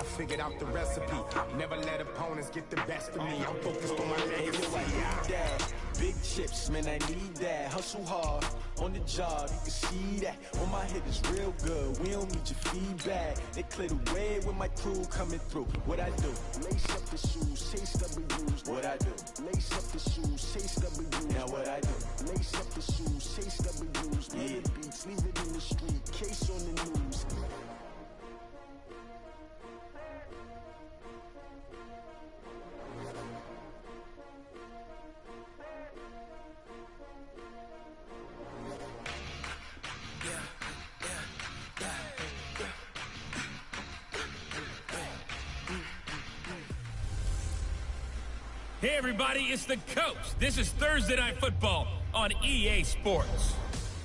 I figured out the recipe. Never let opponents get the best of me. I'm focused on my legacy. I need that. Big chips, man, I need that. Hustle hard on the job, you can see that. On my head is real good, we don't need your feedback. They clear the way with my crew coming through. What I do? Lace up the shoes, chase W's. What I do? Lace up the shoes, chase W's. Now what I do? Lace up the shoes, chase W's. Yeah. Beats, leave it in the street, case on the news. Hey everybody, it's the Coach. This is Thursday Night Football on EA Sports.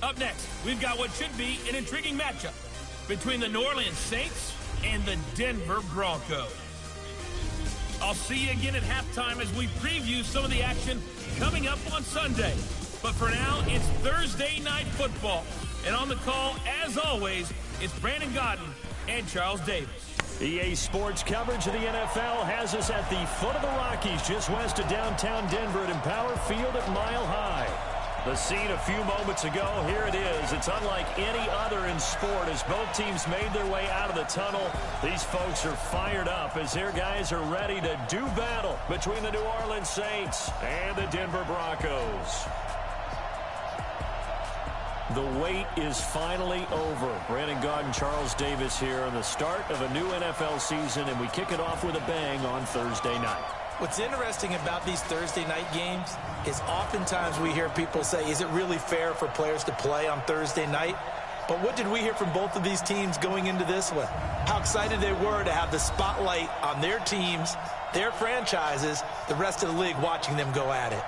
Up next, we've got what should be an intriguing matchup between the New Orleans Saints and the Denver Broncos. I'll see you again at halftime as we preview some of the action coming up on Sunday. But for now, it's Thursday Night Football. And on the call, as always, it's Brandon Godden and Charles Davis. EA Sports coverage of the NFL has us at the foot of the Rockies, just west of downtown Denver at Empower Field at Mile High. The scene a few moments ago, here it is. It's unlike any other in sport as both teams made their way out of the tunnel. These folks are fired up as their guys are ready to do battle between the New Orleans Saints and the Denver Broncos. The wait is finally over. Brandon Godden, Charles Davis here on the start of a new NFL season, and we kick it off with a bang on Thursday night. What's interesting about these Thursday night games is oftentimes we hear people say, is it really fair for players to play on Thursday night? But what did we hear from both of these teams going into this one? How excited they were to have the spotlight on their teams, their franchises, the rest of the league watching them go at it.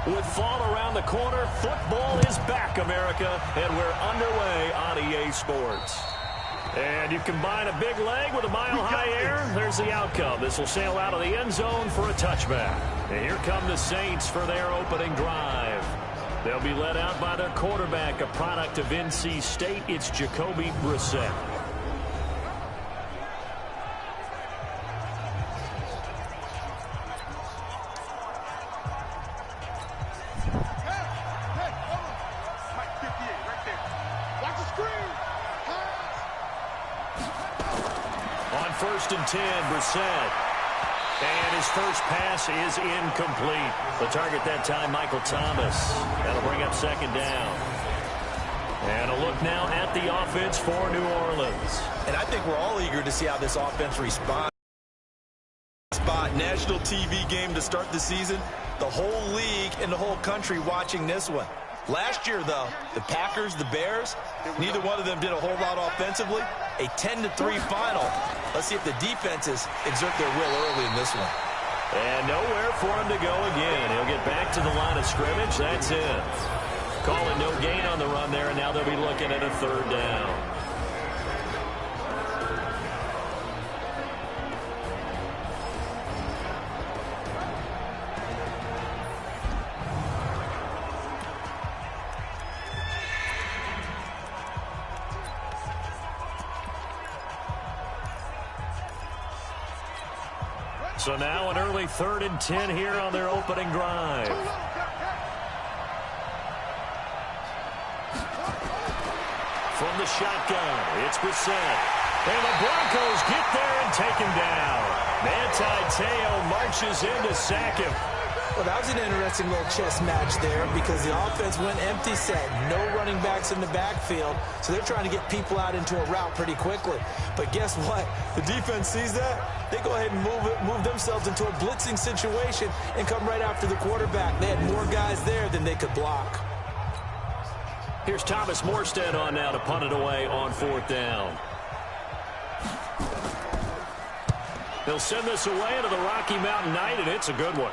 With fall around the corner, football is back, America, and we're underway on EA Sports. And you combine a big leg with a mile-high air, there's the outcome. This will sail out of the end zone for a touchback. And here come the Saints for their opening drive. They'll be led out by their quarterback, a product of NC State. It's Jacoby Brissett. First and 10, Brissett. And his first pass is incomplete. The target that time, Michael Thomas. That'll bring up second down. And a look now at the offense for New Orleans. And I think we're all eager to see how this offense responds. National TV game to start the season. The whole league and the whole country watching this one. Last year, though, the Packers, the Bears, neither one of them did a whole lot offensively. A 10-3 final. Let's see if the defenses exert their will early in this one. And nowhere for him to go again. He'll get back to the line of scrimmage. That's it. Calling no gain on the run there, and now they'll be looking at a third down. So now an early 3rd and 10 here on their opening drive. From the shotgun, it's Brissett. And the Broncos get there and take him down. Manti Te'o marches in to sack him. Well, that was an interesting little chess match there because the offense went empty set. No running backs in the backfield, so they're trying to get people out into a route pretty quickly. But guess what? The defense sees that. They go ahead and move themselves into a blitzing situation and come right after the quarterback. They had more guys there than they could block. Here's Thomas Morstead on now to punt it away on 4th down. They'll send this away to the Rocky Mountain Night, and it's a good one.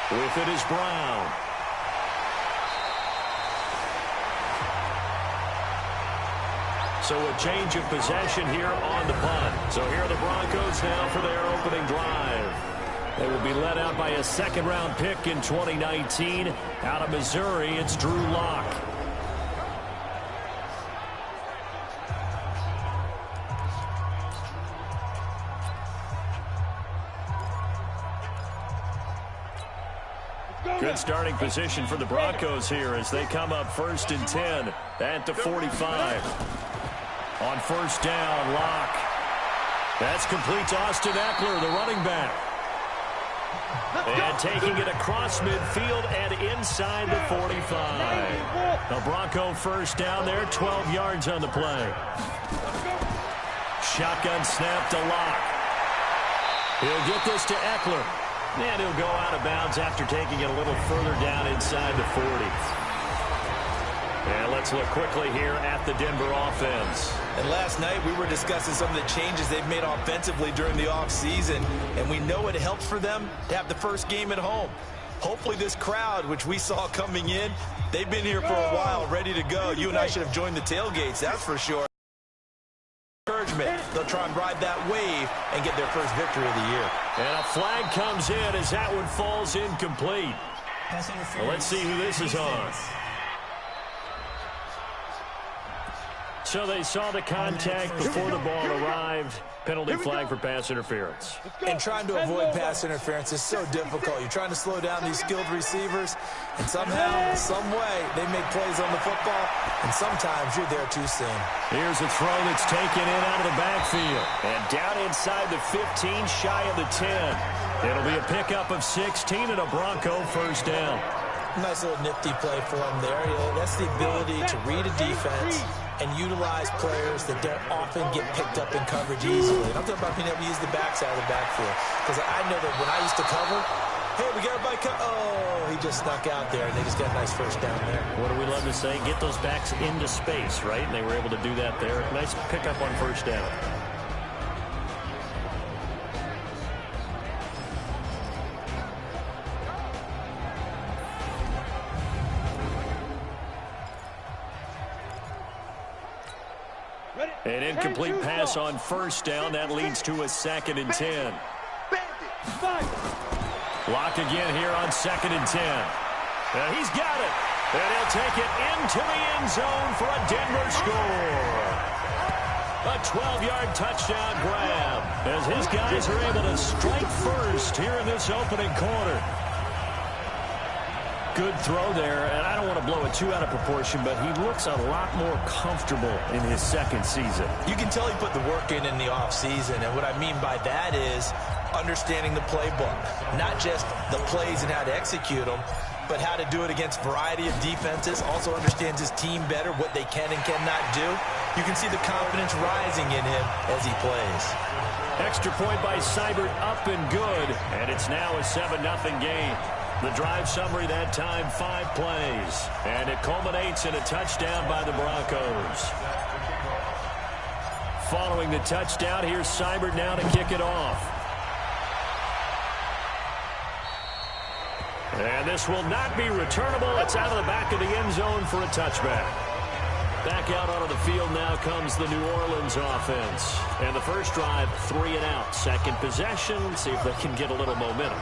With it is Brown. So a change of possession here on the punt. So here are the Broncos now for their opening drive. They will be led out by a second-round pick in 2019. Out of Missouri, it's Drew Lock. Good starting position for the Broncos here as they come up 1st and 10 at the 45. On first down, Lock. That's complete to Austin Eckler, the running back. And taking it across midfield and inside the 45. The Bronco first down there, 12 yards on the play. Shotgun snap to Lock. He'll get this to Eckler. And he'll go out of bounds after taking it a little further down inside the 40. And let's look quickly here at the Denver offense. And last night we were discussing some of the changes they've made offensively during the offseason, and we know it helps for them to have the first game at home. Hopefully this crowd, which we saw coming in, they've been here for a while, ready to go. You and I should have joined the tailgates, that's for sure. Encouragement. They'll try and ride that wave and get their first victory of the year. And a flag comes in as that one falls incomplete. Well, let's see who this is on. So they saw the contact before the ball arrived. Penalty flag for pass interference. And trying to avoid pass interference is so difficult. You're trying to slow down these skilled receivers, and somehow, some way, they make plays on the football, and sometimes you're there too soon. Here's a throw that's taken in out of the backfield. And down inside the 15, shy of the 10. It'll be a pickup of 16 and a Bronco first down. Nice little nifty play for him there. That's the ability to read a defense and utilize players that don't often get picked up in coverage easily. And I'm talking about being able to use the backside of the backfield. Because I know that when I used to cover, hey, we got everybody oh, he just snuck out there, and they just got a nice first down there. What do we love to say? Get those backs into space, right? And they were able to do that there. Nice pickup on first down. An incomplete pass on first down. That leads to a 2nd and 10. Lock again here on 2nd and 10. He's got it. And he'll take it into the end zone for a Denver score. A 12-yard touchdown grab as his guys are able to strike first here in this opening quarter. Good throw there, and I don't want to blow it too out of proportion, but he looks a lot more comfortable in his second season. You can tell he put the work in the offseason, and what I mean by that is understanding the playbook. Not just the plays and how to execute them, but how to do it against a variety of defenses. Also understands his team better, what they can and cannot do. You can see the confidence rising in him as he plays. Extra point by Seibert, up and good, and it's now a 7-0 game. The drive summary that time, 5 plays. And it culminates in a touchdown by the Broncos. Following the touchdown, here's Seibert now to kick it off. And this will not be returnable. It's out of the back of the end zone for a touchback. Back out onto the field now comes the New Orleans offense. And the first drive, 3 and out. Second possession, see if they can get a little momentum.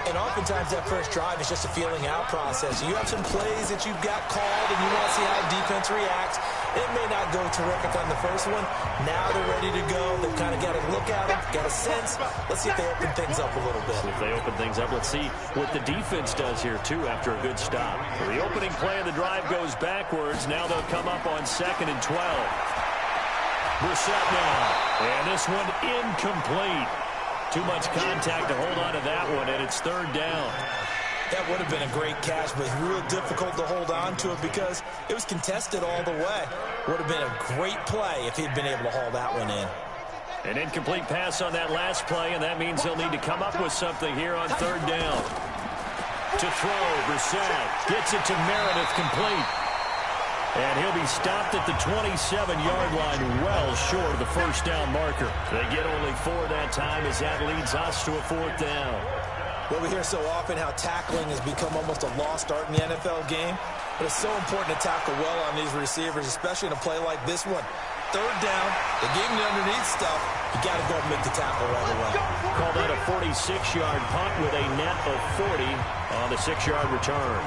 And oftentimes that first drive is just a feeling out process. You have some plays that you've got called and you want to see how defense reacts. It may not go terrific on the first one. Now they're ready to go. They've kind of got a look at them, got a sense. Let's see if they open things up a little bit. If they open things up, let's see what the defense does here, too, after a good stop. The opening play of the drive goes backwards. Now they'll come up on 2nd and 12. Brissett now. And this one incomplete. Too much contact to hold on to that one, and it's 3rd down. That would have been a great catch, but real difficult to hold on to it because it was contested all the way. Would have been a great play if he'd been able to haul that one in. An incomplete pass on that last play, and that means they'll need to come up with something here on 3rd down. To throw, Brissett gets it to Meredith, complete. And he'll be stopped at the 27-yard line, well short of the first down marker. They get only 4 that time as that leads us to a 4th down. Well, we hear so often how tackling has become almost a lost art in the NFL game. But it's so important to tackle well on these receivers, especially in a play like this one. 3rd down, the game underneath stuff, you got to go and make the tackle right away. Called out a 46-yard punt with a net of 40 on the 6-yard return.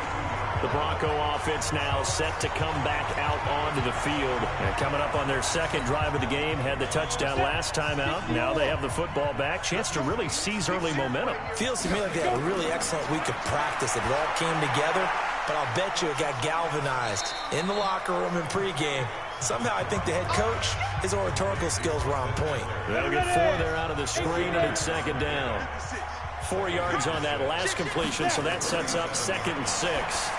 The Bronco offense now set to come back out onto the field. And coming up on their 2nd drive of the game, had the touchdown last time out. Now they have the football back. Chance to really seize early momentum. Feels to me like they had a really excellent week of practice. It all came together, but I'll bet you it got galvanized in the locker room in pregame. Somehow I think the head coach, his oratorical skills were on point. They'll get 4 there out of the screen, and it's 2nd down. 4 yards on that last completion, so that sets up 2nd and 6.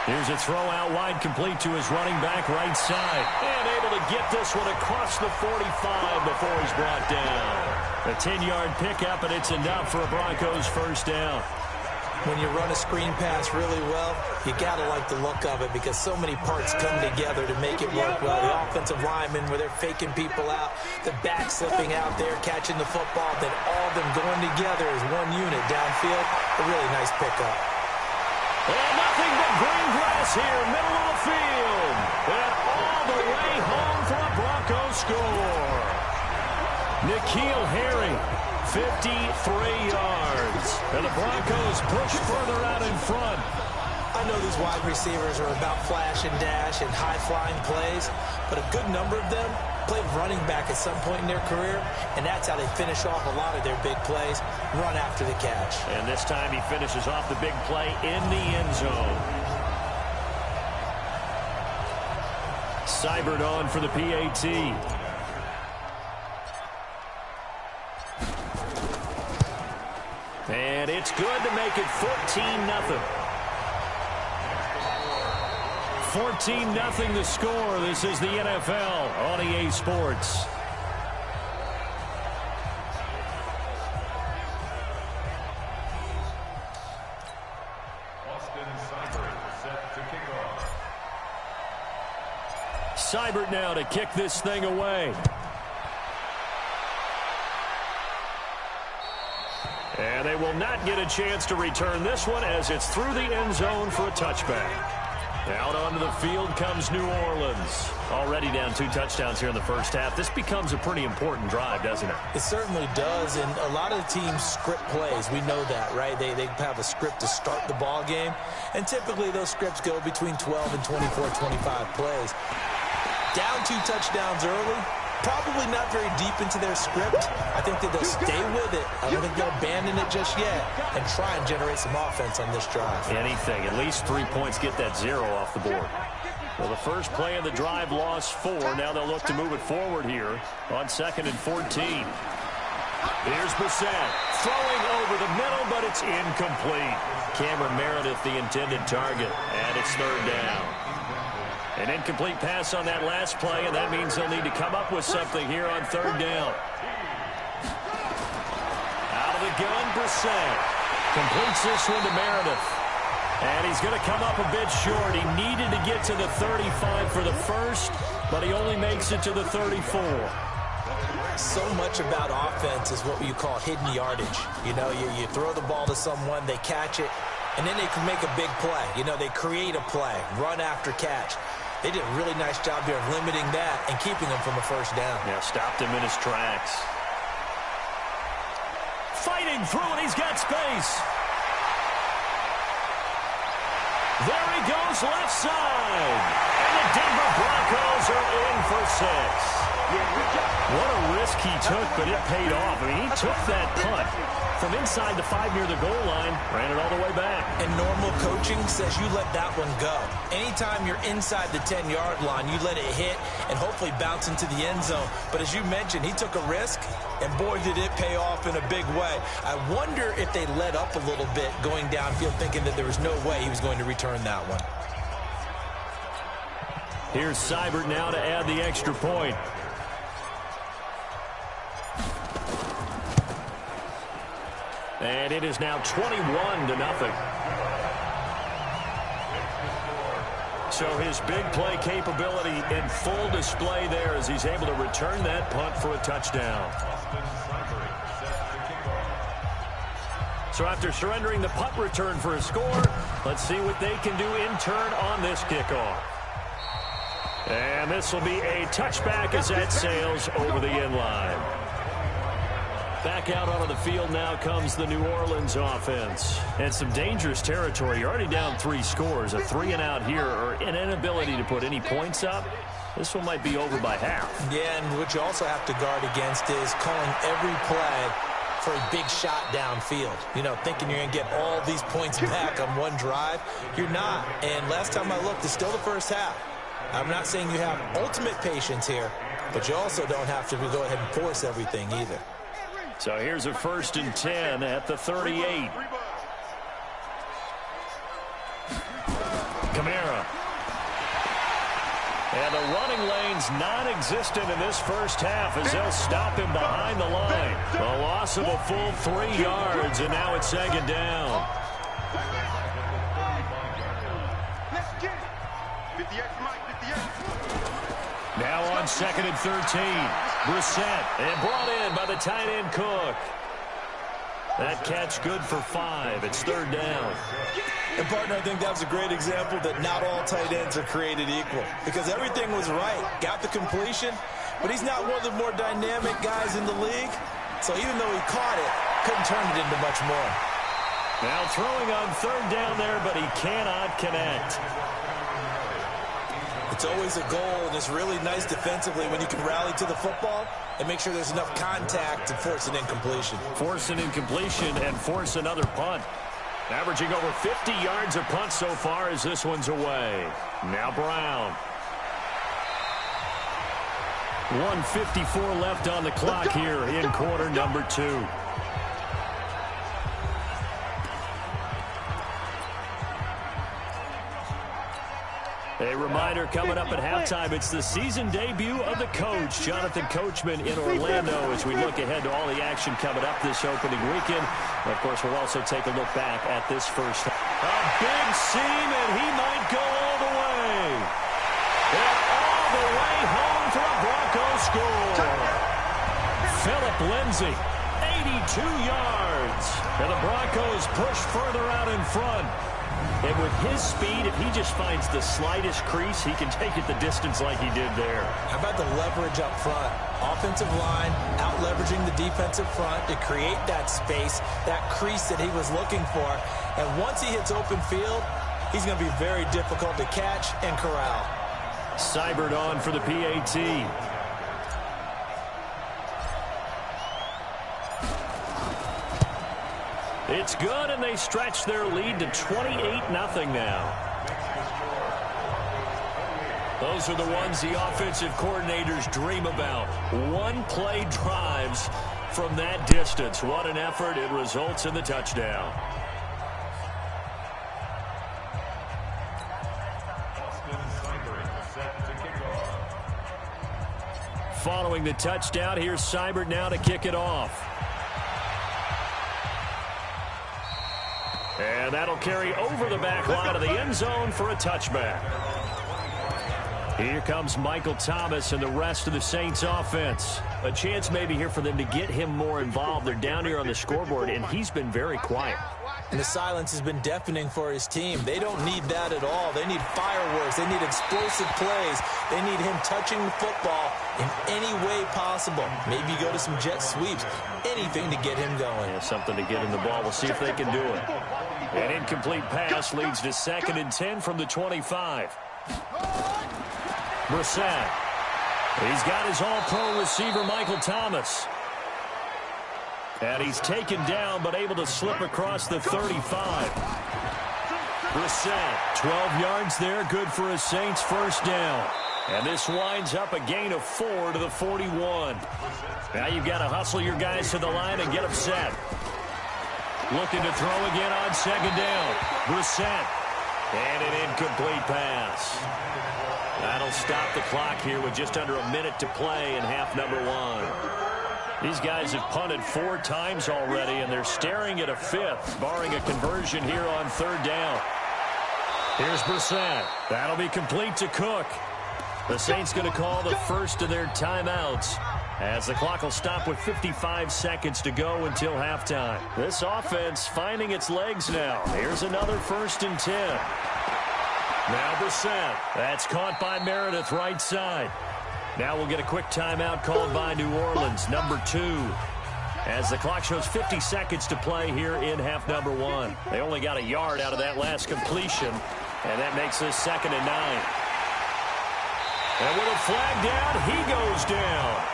Here's a throw out wide, complete to his running back right side. And able to get this one across the 45 before he's brought down. A 10-yard pickup, and it's enough for a Broncos 1st down. When you run a screen pass really well, you got to like the look of it because so many parts come together to make it work well. The offensive linemen, where they're faking people out, the back slipping out there, catching the football, then all of them going together as one unit downfield. A really nice pickup. And nothing but green grass here, middle of the field. And all the way home for a Broncos score. N'Keal Harry, 53 yards. And the Broncos push further out in front. I know these wide receivers are about flash and dash and high-flying plays, but a good number of them played running back at some point in their career, and that's how they finish off a lot of their big plays, run after the catch. And this time he finishes off the big play in the end zone. Seibert on for the PAT. And it's good to make it 14-0. 14-0 the score. This is the NFL on EA Sports. Seibert now to kick this thing away. And they will not get a chance to return this one as it's through the end zone for a touchback. Out onto the field comes New Orleans. Already down 2 touchdowns here in the first half. This becomes a pretty important drive, doesn't it? It certainly does, and a lot of the teams script plays. We know that, right? They have a script to start the ball game, and typically those scripts go between 12 and 24, 25 plays. Down 2 touchdowns early, probably not very deep into their script. I think that they'll stay with it. I don't think they'll abandon it just yet and try and generate some offense on this drive. Anything. At least 3 points, get that 0 off the board. Well, the first play of the drive lost 4. Now they'll look to move it forward here on 2nd and 14. Here's Brissett throwing over the middle, but it's incomplete. Cameron Meredith, the intended target, and it's 3rd down. An incomplete pass on that last play, and that means they'll need to come up with something here on 3rd down. Out of the gun, Brissett completes this one to Meredith. And he's going to come up a bit short. He needed to get to the 35 for the first, but he only makes it to the 34. So much about offense is what you call hidden yardage. You know, you throw the ball to someone, they catch it, and then they can make a big play. You know, they create a play, run after catch. They did a really nice job here of limiting that and keeping him from a first down. Yeah, stopped him in his tracks. Fighting through, and he's got space. There he goes, left side. And the Denver Broncos are in for 6. What a risk he took, but it paid off. I mean, he took that punt from inside the 5 near the goal line, ran it all the way back. And normal coaching says you let that one go. Anytime you're inside the 10-yard line, you let it hit and hopefully bounce into the end zone. But as you mentioned, he took a risk, and boy, did it pay off in a big way. I wonder if they let up a little bit going downfield, thinking that there was no way he was going to return that one. Here's Seibert now to add the extra point. And it is now 21-0. So his big play capability in full display there as he's able to return that punt for a touchdown. So after surrendering the punt return for a score, let's see what they can do in turn on this kickoff. And this will be a touchback as that sails over the end line. Back out onto the field now comes the New Orleans offense. And some dangerous territory. You're already down 3 scores. A 3-and-out here or an inability to put any points up. This one might be over by half. Yeah, and what you also have to guard against is calling every play for a big shot downfield. You know, thinking you're going to get all these points back on one drive. You're not. And last time I looked, it's still the first half. I'm not saying you have ultimate patience here, but you also don't have to go ahead and force everything either. So here's a 1st and 10 at the 38. Kamara. And the running lane's non-existent in this first half as they'll stop him behind the line. A loss of a full 3 yards, and now it's 2nd down. Now on 2nd and 13. Brissett, and brought in by the tight end Cook. That catch good for 5. It's 3rd down. And, partner, I think that was a great example that not all tight ends are created equal. Because everything was right. Got the completion, but he's not one of the more dynamic guys in the league. So even though he caught it, couldn't turn it into much more. Now throwing on 3rd down there, but he cannot connect. It's always a goal, and it's really nice defensively when you can rally to the football and make sure there's enough contact to force an incompletion. Force an incompletion and force another punt. Averaging over 50 yards a punt so far as this one's away. Now Brown. 1:54 left on the clock here in quarter number 2. A reminder coming up at halftime, it's the season debut of the coach, Jonathan Coachman in Orlando, as we look ahead to all the action coming up this opening weekend. And of course, we'll also take a look back at this first. A big seam, and he might go all the way. And all the way home for a Bronco score. Philip Lindsay, 82 yards. And the Broncos push further out in front. And with his speed, if he just finds the slightest crease, he can take it the distance like he did there. How about the leverage up front? Offensive line out-leveraging the defensive front to create that space, that crease that he was looking for. And once he hits open field, he's going to be very difficult to catch and corral. Seibert on for the PAT. It's good, and they stretch their lead to 28-0 now. Those are the ones the offensive coordinators dream about. One-play drives from that distance. What an effort. It results in the touchdown. Following the touchdown, here's Seibert now to kick it off. And that'll carry over the back line of the end zone for a touchback. Here comes Michael Thomas and the rest of the Saints offense. A chance maybe here for them to get him more involved. They're down here on the scoreboard, and he's been very quiet. And the silence has been deafening for his team. They don't need that at all. They need fireworks. They need explosive plays. They need him touching the football in any way possible. Maybe go to some jet sweeps. Anything to get him going. Yeah, something to get him the ball. We'll see if they can do it. An incomplete pass leads to 2nd and 10 from the 25. Brissett. He's got his all-pro receiver, Michael Thomas. And he's taken down, but able to slip across the 35. Brissett, 12 yards there, good for a Saints first down. And this winds up a gain of 4 to the 41. Now you've got to hustle your guys to the line and get them set. Looking to throw again on 2nd down. Brissett. And an incomplete pass. That'll stop the clock here with just under a minute to play in half number 1. These guys have punted 4 times already, and they're staring at a 5th, barring a conversion here on 3rd down. Here's Brissett. That'll be complete to Cook. The Saints going to call the first of their timeouts as the clock will stop with 55 seconds to go until halftime. This offense finding its legs now. Here's another 1st and 10. Now Brissett. That's caught by Meredith right side. Now we'll get a quick timeout called by New Orleans, number 2. As the clock shows 50 seconds to play here in half number 1. They only got a yard out of that last completion, and that makes this 2nd and 9. And with a flag down, he goes down.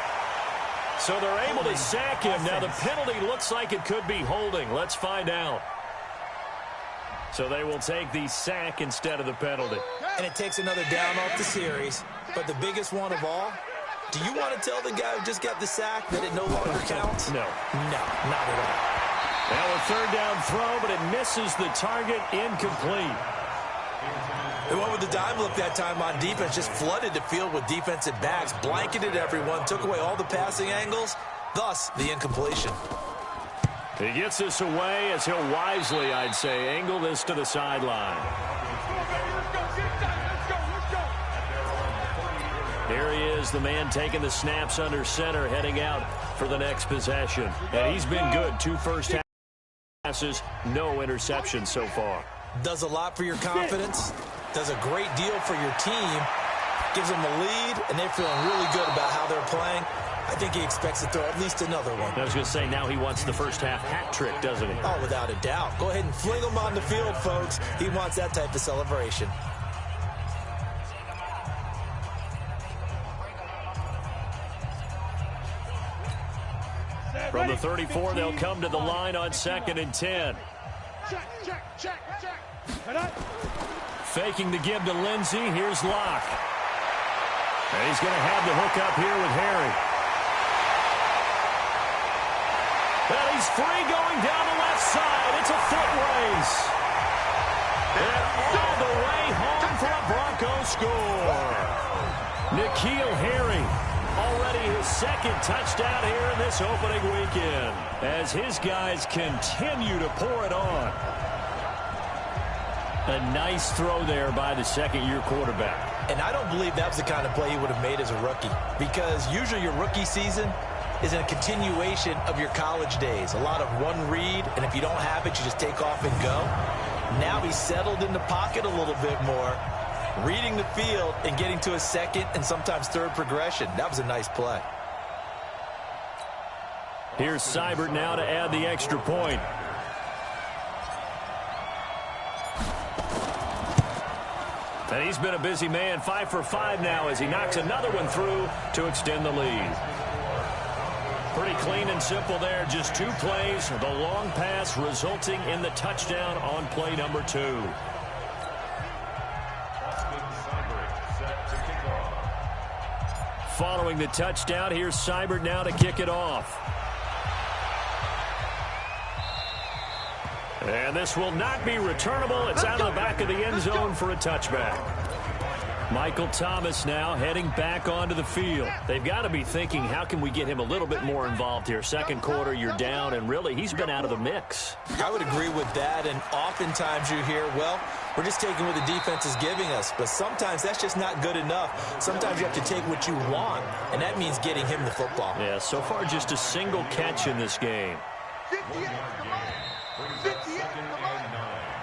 So they're able to sack him. Now the penalty looks like it could be holding. Let's find out. So they will take the sack instead of the penalty. And it takes another down off the series. But the biggest one of all, do you want to tell the guy who just got the sack that it no longer counts? No. No, not at all. Now a 3rd down throw, but it misses the target, incomplete. They went with the dime look that time on defense, just flooded the field with defensive backs, blanketed everyone, took away all the passing angles, thus the incompletion. He gets this away as he'll wisely, I'd say, angle this to the sideline. Here he is, the man taking the snaps under center, heading out for the next possession. And he's been good. 2 first half passes, no interceptions so far. Does a lot for your confidence, does a great deal for your team, gives them a lead, and they're feeling really good about how they're playing. I think he expects to throw at least another one. I was going to say, now he wants the first half hat trick, doesn't he? Oh, without a doubt. Go ahead and fling him on the field, folks. He wants that type of celebration. From the 34, they'll come to the line on 2nd and 10. Faking the give to Lindsey. Here's Locke. And he's going to have the hook up here with Harry. And he's free going down the left side. It's a foot race. And all the way home for a Bronco score. N'Keal Harry. Already his 2nd touchdown here in this opening weekend as his guys continue to pour it on. A nice throw there by the 2nd-year quarterback. And I don't believe that was the kind of play he would have made as a rookie, because usually your rookie season is a continuation of your college days. A lot of one read, and if you don't have it, you just take off and go. Now he's settled in the pocket a little bit more, reading the field and getting to a 2nd and sometimes 3rd progression. That was a nice play. Here's Seibert now to add the extra point. And he's been a busy man, 5 for 5 now as he knocks another one through to extend the lead. Pretty clean and simple there, just 2 plays. The long pass resulting in the touchdown on play number 2. Following the touchdown, here's Seibert now to kick it off. And this will not be returnable. It's out of the back of the end zone for a touchback. Michael Thomas now heading back onto the field. They've got to be thinking, how can we get him a little bit more involved here? 2nd quarter, you're down, and really, he's been out of the mix. I would agree with that, and oftentimes you hear, well, we're just taking what the defense is giving us, but sometimes that's just not good enough. Sometimes you have to take what you want, and that means getting him the football. Yeah, so far just a single catch in this game.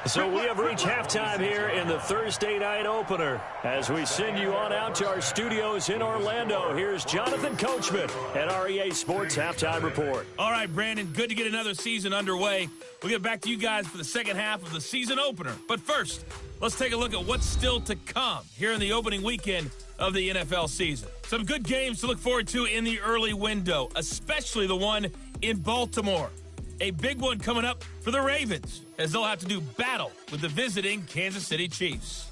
So we have reached halftime here in the Thursday night opener. As we send you on out to our studios in Orlando, here's Jonathan Coachman at our EA Sports Halftime Report. All right, Brandon, good to get another season underway. We'll get back to you guys for the second half of the season opener. But first, let's take a look at what's still to come here in the opening weekend of the NFL season. Some good games to look forward to in the early window, especially the one in Baltimore. A big one coming up for the Ravens, as they'll have to do battle with the visiting Kansas City Chiefs.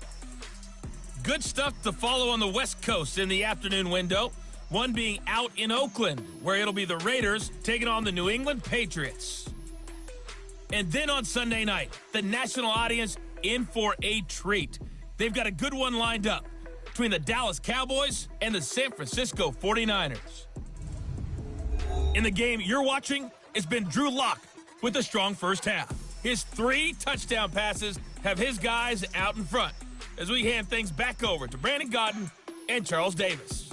Good stuff to follow on the West Coast in the afternoon window, one being out in Oakland, where it'll be the Raiders taking on the New England Patriots. And then on Sunday night, the national audience in for a treat. They've got a good one lined up between the Dallas Cowboys and the San Francisco 49ers. In the game you're watching, it's been Drew Lock with a strong first half. His 3 touchdown passes have his guys out in front. As we hand things back over to Brandon Gaudin and Charles Davis.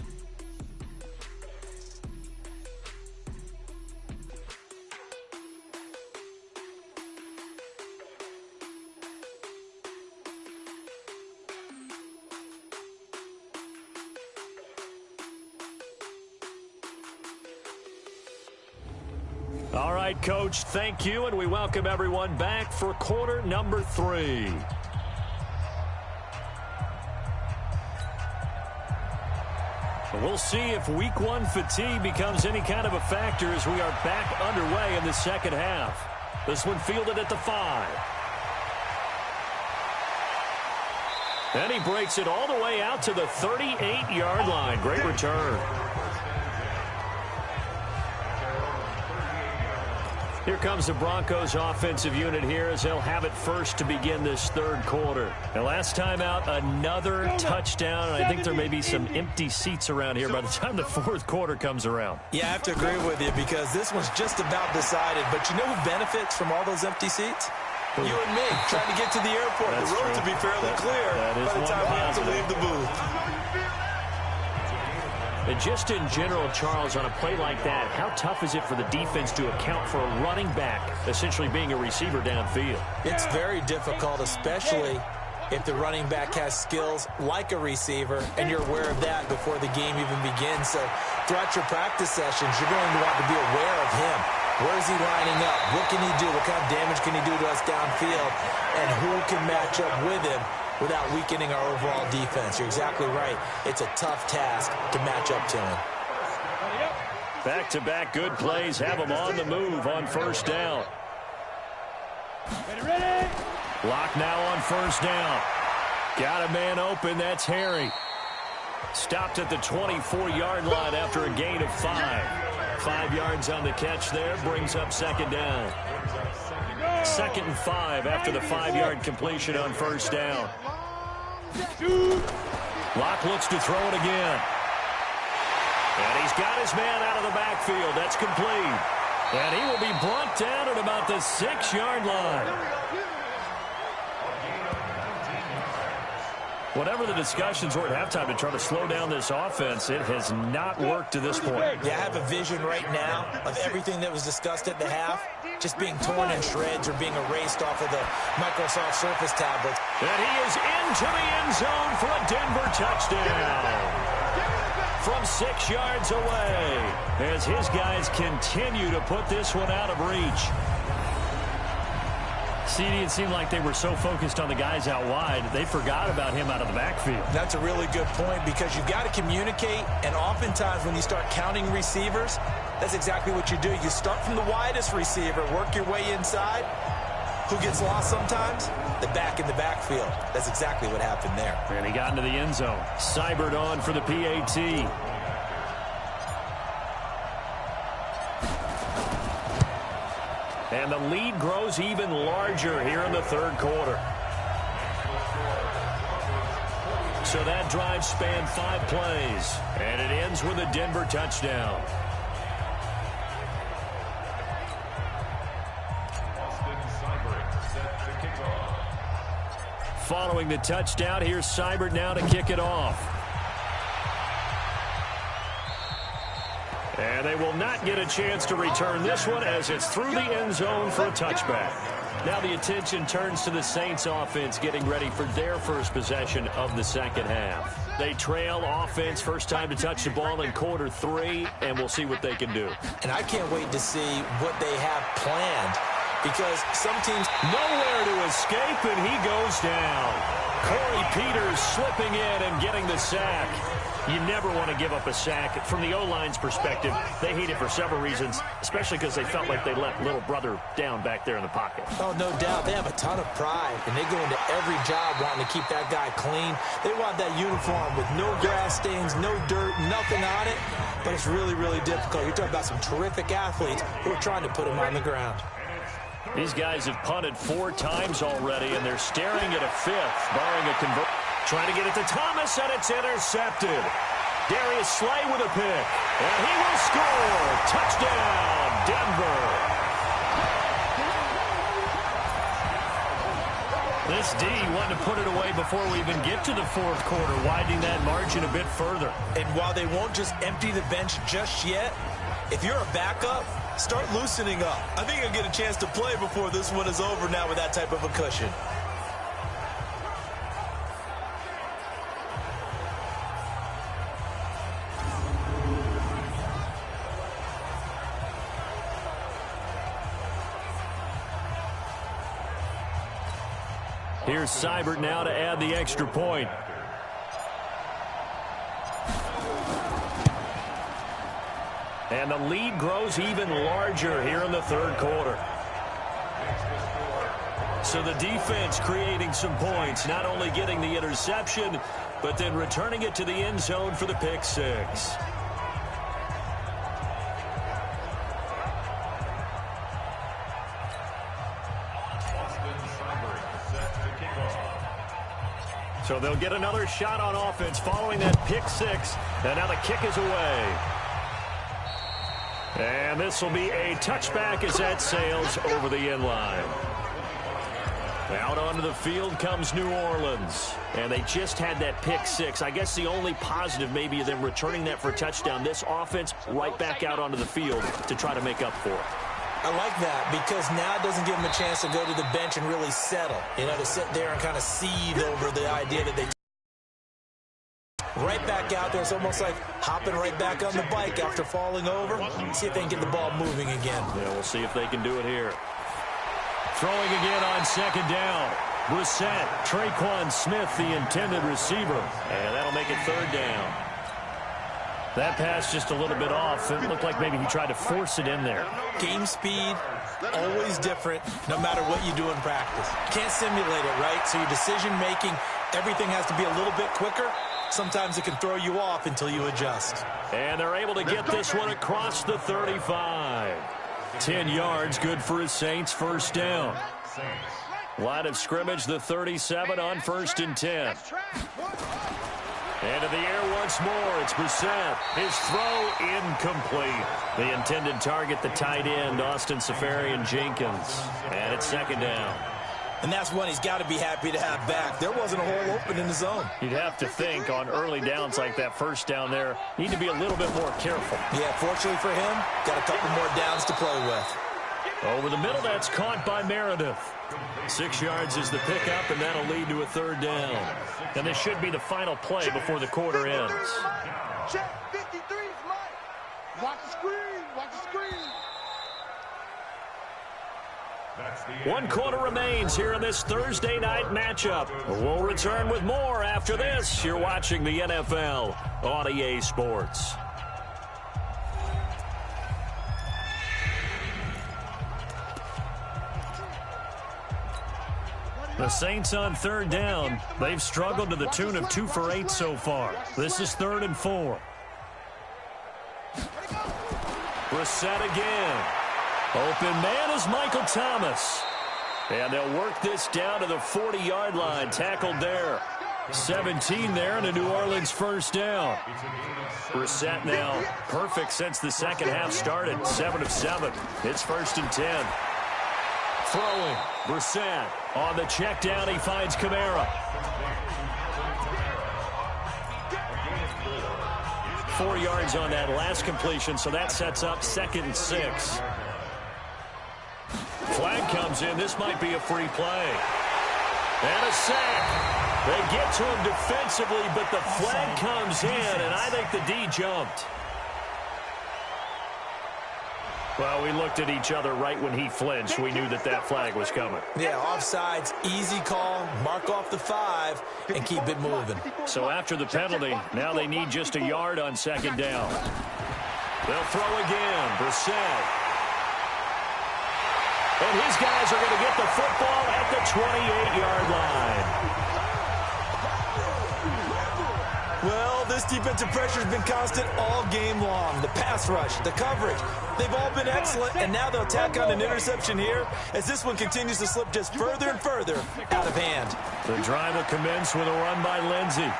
All right, Coach, thank you, and we welcome everyone back for quarter number 3. We'll see if week 1 fatigue becomes any kind of a factor as we are back underway in the second half. This one fielded at the 5. And he breaks it all the way out to the 38-yard line. Great return. Here comes the Broncos offensive unit here as they'll have it first to begin this third quarter. And last time out, another touchdown. And I think there may be some empty seats around here by the time the fourth quarter comes around. Yeah, I have to agree with you because this one's just about decided. But you know who benefits from all those empty seats? You and me, trying to get to the airport. That's the road true. to be fairly clear by the time we have to leave the booth. And just in general, Charles, on a play like that, how tough is it for the defense to account for a running back essentially being a receiver downfield? It's very difficult, especially if the running back has skills like a receiver, and you're aware of that before the game even begins. So throughout your practice sessions, you're going to want to be aware of him. Where is he lining up? What can he do? What kind of damage can he do to us downfield? And who can match up with him without weakening our overall defense? You're exactly right. It's a tough task to match up to him. Back-to-back good plays have him on the move on first down. Ready? Lock now on first down. Got a man open. That's Harry. Stopped at the 24-yard line after a gain of 5. 5 yards on the catch there. Brings up second down. 2nd and 5 after the 5-yard completion on first down. Locke looks to throw it again. And he's got his man out of the backfield. That's complete. And he will be brought down at about the 6-yard line. Whatever the discussions were at halftime to try to slow down this offense, it has not worked to this point. Yeah, I have a vision right now of everything that was discussed at the half just being torn in shreds or being erased off of the Microsoft Surface tablets. And he is into the end zone for a Denver touchdown. From 6 yards away as his guys continue to put this one out of reach. CD, it seemed like they were so focused on the guys out wide, they forgot about him out of the backfield. That's a really good point because you've got to communicate, and oftentimes when you start counting receivers, that's exactly what you do. You start from the widest receiver, work your way inside. Who gets lost sometimes? The back in the backfield. That's exactly what happened there. And he got into the end zone. Seibert on for the PAT. And the lead grows even larger here in the third quarter. So that drive spanned 5 plays. And it ends with a Denver touchdown. Following the touchdown, here's Seibert now to kick it off. And they will not get a chance to return this one as it's through the end zone for a touchback. Now the attention turns to the Saints offense getting ready for their first possession of the second half. They trail offense, first time to touch the ball in quarter 3, and we'll see what they can do. And I can't wait to see what they have planned because some teams nowhere to escape, and he goes down. Corey Peters slipping in and getting the sack. You never want to give up a sack. From the O-line's perspective, they hate it for several reasons, especially because they felt like they let little brother down back there in the pocket. Oh, no doubt. They have a ton of pride, and they go into every job wanting to keep that guy clean. They want that uniform with no grass stains, no dirt, nothing on it. But it's really, really difficult. You're talking about some terrific athletes who are trying to put him on the ground. These guys have punted 4 times already, and they're staring at a 5th, barring a convert. Trying to get it to Thomas, and it's intercepted. Darius Slay with a pick, and he will score. Touchdown, Denver. This D wanted to put it away before we even get to the fourth quarter, widening that margin a bit further. And while they won't just empty the bench just yet, if you're a backup, start loosening up. I think you'll get a chance to play before this one is over now with that type of a cushion. Here's Seibert now to add the extra point. And the lead grows even larger here in the third quarter. So the defense creating some points, not only getting the interception, but then returning it to the end zone for the pick six. So they'll get another shot on offense following that pick six. And now the kick is away. And this will be a touchback as that sails over the end line. Out onto the field comes New Orleans. And they just had that pick six. I guess the only positive maybe of them returning that for a touchdown. This offense right back out onto the field to try to make up for it. I like that because now it doesn't give them a chance to go to the bench and really settle. You know, to sit there and kind of seethe over the idea that they right back out there. It's almost like hopping right back on the bike after falling over. See if they can get the ball moving again. Yeah, we'll see if they can do it here. Throwing again on second down. Brissett, Traquan Smith, the intended receiver. And that'll make it third down. That pass just a little bit off. It looked like maybe he tried to force it in there. Game speed, always different, no matter what you do in practice. You can't simulate it, right? So your decision-making, everything has to be a little bit quicker. Sometimes it can throw you off until you adjust. And they're able to get this one across the 35. 10 yards, good for his Saints, first down. Line of scrimmage, the 37 on 1st and 10. And in the air once more, it's Brissett. His throw incomplete. The intended target, the tight end, Austin Seferian-Jenkins. And it's second down. And that's one he's got to be happy to have back. There wasn't a hole open in the zone. You'd have to think on early downs like that first down there, need to be a little bit more careful. Yeah, fortunately for him, got a couple more downs to play with. Over the middle, that's caught by Meredith. 6 yards is the pickup, and that'll lead to a third down. And this should be the final play before the quarter ends. Check, 53 is mine. Watch the screen, watch the screen. 1 quarter remains here in this Thursday night matchup. We'll return with more after this. You're watching the NFL on EA Sports. The Saints on third down. They've struggled to the tune of 2 for 8 so far. This is 3rd and 4. Brissett again. Open man is Michael Thomas. And they'll work this down to the 40-yard line. Tackled there. 17 there and a New Orleans first down. Brissett now perfect since the second half started. 7 of 7. It's 1st and 10. Throwing. Brissett on the check down. He finds Kamara. 4 yards on that last completion, so that sets up 2nd and 6. Flag comes in. This might be a free play. And a sack. They get to him defensively, but the flag comes in, and I think the D jumped. Well, we looked at each other right when he flinched. We knew that that flag was coming. Yeah, offsides, easy call, mark off the 5, and keep it moving. So after the penalty, now they need just a yard on second down. They'll throw again. Brissett. And his guys are going to get the football at the 28-yard line. Well, this defensive pressure has been constant all game long. The pass rush, the coverage, they've all been excellent, and now they'll tack on an interception here as this one continues to slip just further and further out of hand. The drive will commence with a run by Lindsey.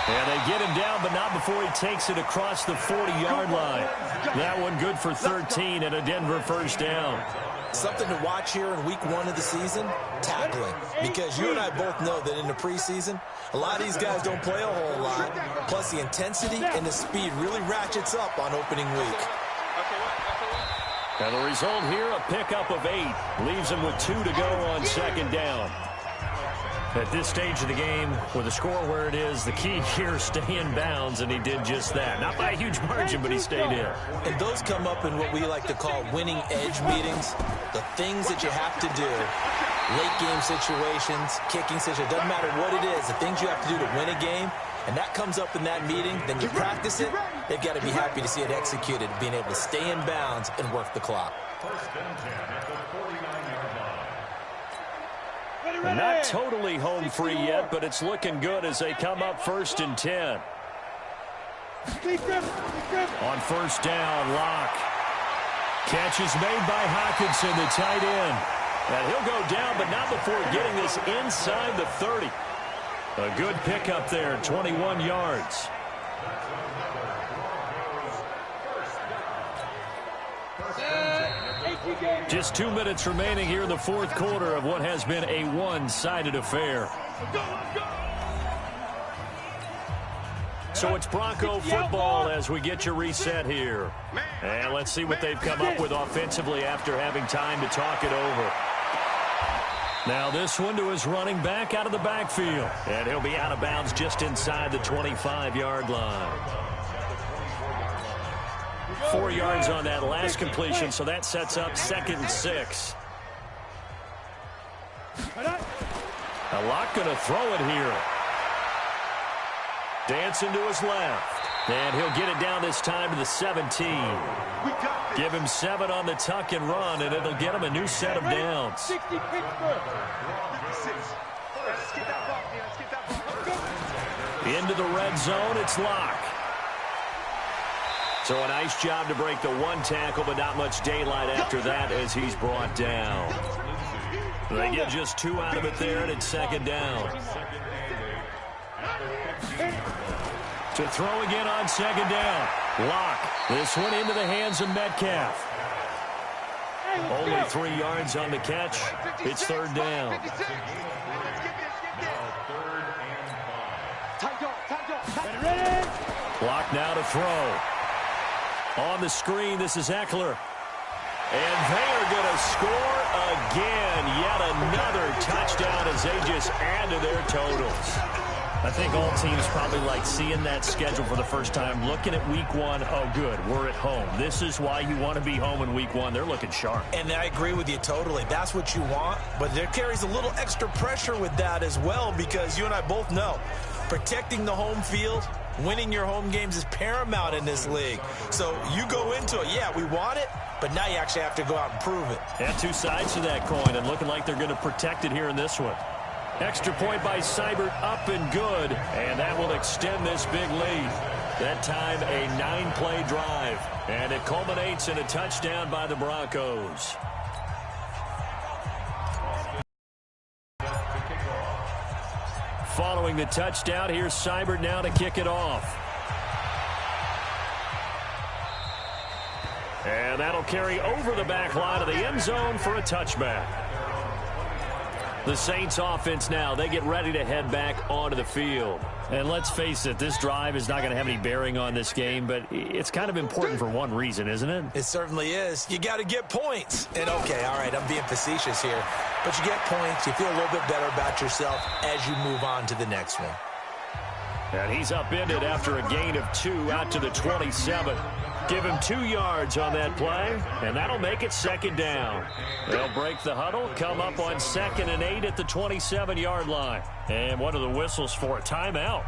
And they get him down, but not before he takes it across the 40-yard line. That one good for 13 and a Denver first down. Something to watch here in week 1 of the season, tackling. Because you and I both know that in the preseason, a lot of these guys don't play a whole lot. Plus, the intensity and the speed really ratchets up on opening week. And the result here, a pickup of 8. Leaves him with 2 to go on second down. At this stage of the game, with the score where it is, the key here is stay in bounds, and he did just that. Not by a huge margin, but he stayed in. And those come up in what we like to call winning edge meetings. The things that you have to do, late game situations, kicking situations, doesn't matter what it is, the things you have to do to win a game, and that comes up in that meeting, then you practice it, they've got to be happy to see it executed, being able to stay in bounds and work the clock. Not totally home free yet, but it's looking good as they come up 1st and 10. On first down, Locke. Catch is made by Hockenson, the tight end. And he'll go down, but not before getting this inside the 30. A good pickup there, 21 yards. Just 2 minutes remaining here in the 4th quarter of what has been a one-sided affair. So it's Bronco football as we get you reset here. And let's see what they've come up with offensively after having time to talk it over. Now this one to his running back out of the backfield. And he'll be out of bounds just inside the 25-yard line. 4 yards on that last completion, so that sets up 2nd and 6. A lot going to throw it here. Dancing to his left. And he'll get it down this time to the 17. Give him 7 on the tuck and run, and it'll get him a new set of downs. Into the red zone, it's Locke. So a nice job to break the 1 tackle, but not much daylight after that as he's brought down. They get just 2 out of it there, and it's 2nd down. To throw again on 2nd down. Locke. This one into the hands of Metcalf. Only 3 yards on the catch. It's 3rd down. Locke now to throw. On the screen, this is Eckler. And they are going to score again. Yet another touchdown as they just add to their totals. I think all teams probably like seeing that schedule for the first time, looking at week 1. Oh, good, we're at home. This is why you want to be home in week 1. They're looking sharp. And I agree with you totally. That's what you want. But there carries a little extra pressure with that as well, because you and I both know protecting the home field, winning your home games is paramount in this league. So you go into it, yeah, we want it, but now you actually have to go out and prove it. Yeah, 2 sides to that coin, and looking like they're going to protect it here in this one. Extra point by Seibert, up and good, and that will extend this big lead. That time a 9-play drive, and it culminates in a touchdown by the Broncos. Following the touchdown, here's Seibert now to kick it off. And that'll carry over the back line of the end zone for a touchback. The Saints offense now, they get ready to head back onto the field. And let's face it, this drive is not going to have any bearing on this game, but it's kind of important for one reason, isn't it? It certainly is. You got to get points. And okay, all right, I'm being facetious here, but you get points, you feel a little bit better about yourself as you move on to the next one. And he's upended after a gain of 2 out to the 27. Give him 2 yards on that play, and that'll make it 2nd down. They'll break the huddle, come up on 2nd and 8 at the 27-yard line. And what are the whistles for? A timeout.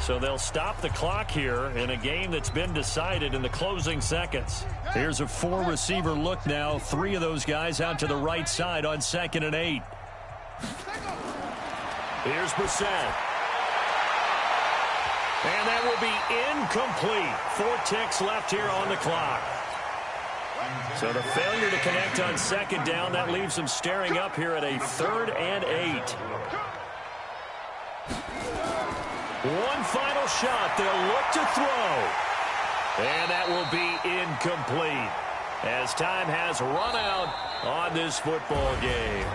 So they'll stop the clock here in a game that's been decided in the closing seconds. Here's a 4-receiver look now. 3 of those guys out to the right side on 2nd and 8. Here's Brissett. And that will be incomplete. 4 ticks left here on the clock. So the failure to connect on 2nd down, that leaves them staring up here at a 3rd and 8. One final shot. They'll look to throw. And that will be incomplete. as time has run out on this football game.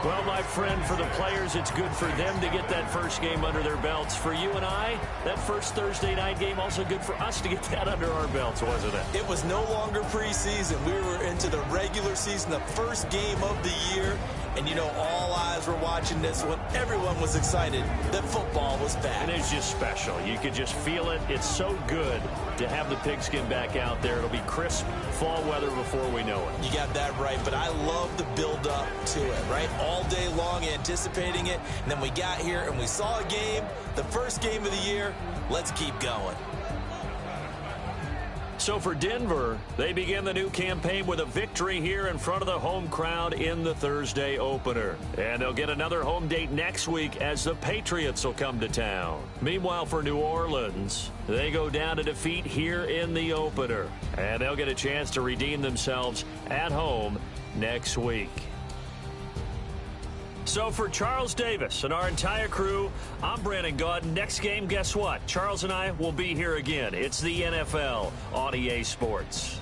Well, my friend, for the players, it's good for them to get that first game under their belts. For you and I, that first Thursday night game, also good for us to get that under our belts, wasn't it? It was no longer preseason. We were into the regular season, the first game of the year. And, you know, all eyes were watching this one. Everyone was excited that football was back. And it's just special. You could just feel it. It's so good to have the pigskin back out there. It'll be crisp fall weather before we know it. You got that right, but I love the build-up to it, right? All day long anticipating it, and then we got here and we saw a game, the first game of the year. Let's keep going. So for Denver, they begin the new campaign with a victory here in front of the home crowd in the Thursday opener. And they'll get another home date next week as the Patriots will come to town. Meanwhile, for New Orleans, they go down to defeat here in the opener. And they'll get a chance to redeem themselves at home next week. So for Charles Davis and our entire crew, I'm Brandon Gaudin. Next game, guess what? Charles and I will be here again. It's the NFL on EA Sports.